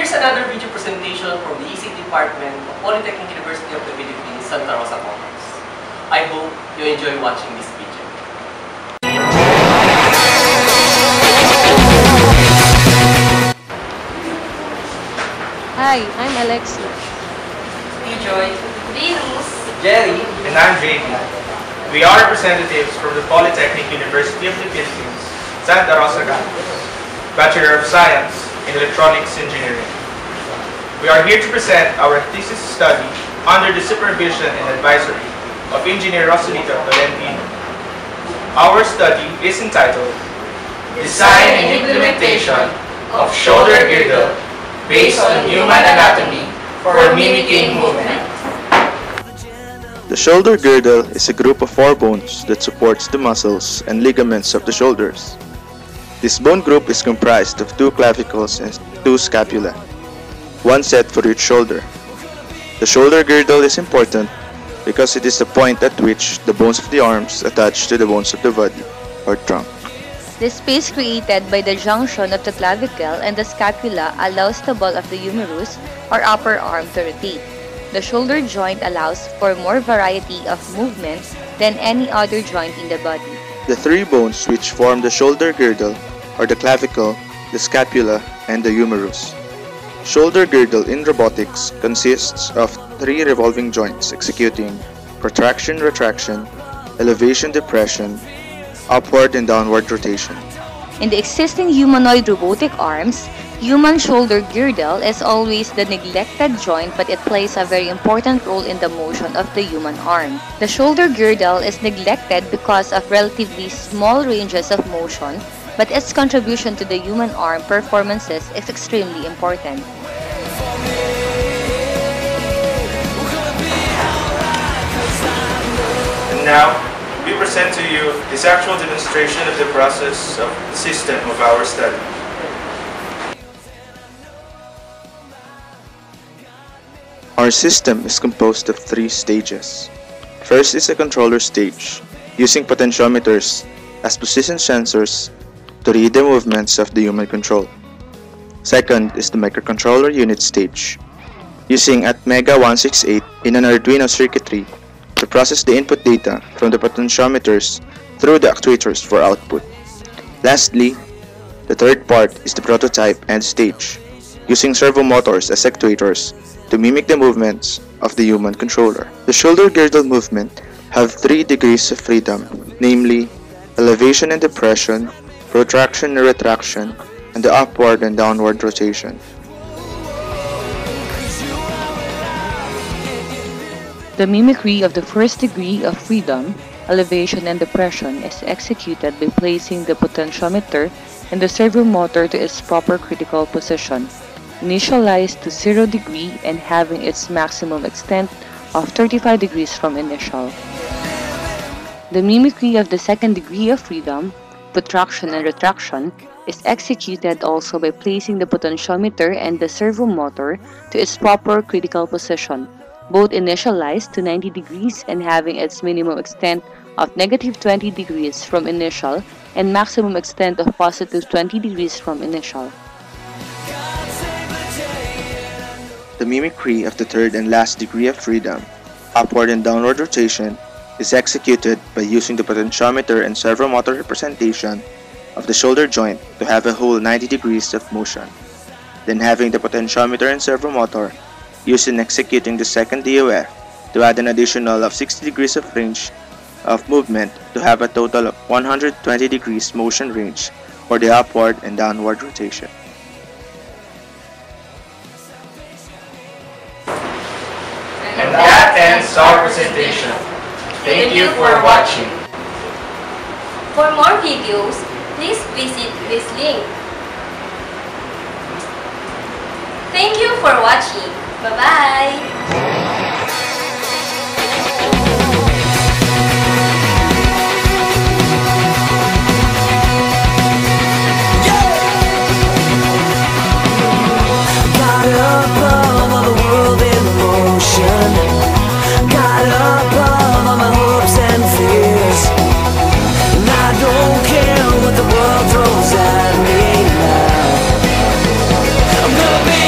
Here's another video presentation from the EC Department of Polytechnic University of the Philippines, Santa Rosa Campus. I hope you enjoy watching this video. Hi, I'm Alexi. Hey Joy. Venus. Jerry. And I'm JD. We are representatives from the Polytechnic University of the Philippines, Santa Rosa Campus, Bachelor of Science in Electronics Engineering. We are here to present our thesis study under the supervision and advisory of Engineer Rosalito Tolentino. Our study is entitled Design and Implementation of Shoulder Girdle based on Human Anatomy for Mimicking Movement. The shoulder girdle is a group of 4 bones that supports the muscles and ligaments of the shoulders. This bone group is comprised of 2 clavicles and 2 scapula, 1 set for each shoulder. The shoulder girdle is important because it is the point at which the bones of the arms attach to the bones of the body or trunk. The space created by the junction of the clavicle and the scapula allows the ball of the humerus or upper arm to rotate. The shoulder joint allows for more variety of movements than any other joint in the body. The 3 bones which form the shoulder girdle are the clavicle, the scapula, and the humerus. Shoulder girdle in robotics consists of 3 revolving joints executing protraction-retraction, elevation-depression, upward and downward rotation. In the existing humanoid robotic arms, human shoulder girdle is always the neglected joint, but it plays a very important role in the motion of the human arm. The shoulder girdle is neglected because of relatively small ranges of motion, but its contribution to the human arm performances is extremely important. And now, we present to you this actual demonstration of the process of the system of our study. Our system is composed of 3 stages. First is a controller stage, using potentiometers as position sensors to read the movements of the human control. Second is the microcontroller unit stage, using Atmega 168 in an Arduino circuitry to process the input data from the potentiometers through the actuators for output. Lastly, the third part is the prototype end stage, using servo motors as actuators to mimic the movements of the human controller. The shoulder girdle movement have 3 degrees of freedom, namely elevation and depression, protraction and retraction, and the upward and downward rotation. The mimicry of the first degree of freedom, elevation and depression, is executed by placing the potentiometer and the servo motor to its proper critical position, initialized to 0 degree and having its maximum extent of 35 degrees from initial. The mimicry of the second degree of freedom, protraction and retraction, is executed also by placing the potentiometer and the servo motor to its proper critical position, both initialized to 90 degrees and having its minimum extent of negative 20 degrees from initial and maximum extent of positive 20 degrees from initial. The mimicry of the third and last degree of freedom, upward and downward rotation, is executed by using the potentiometer and servo motor representation of the shoulder joint to have a whole 90 degrees of motion, then having the potentiometer and servo motor used in executing the second DOF to add an additional of 60 degrees of range of movement to have a total of 120 degrees motion range for the upward and downward rotation. And that ends our presentation. Thank you for watching. For more videos, please visit this link. Thank you for watching. Bye-bye. What the world throws at me now. I'm gonna be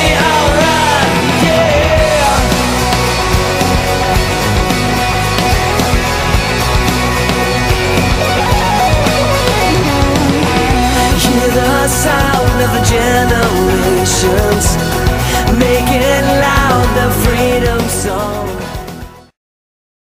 patience.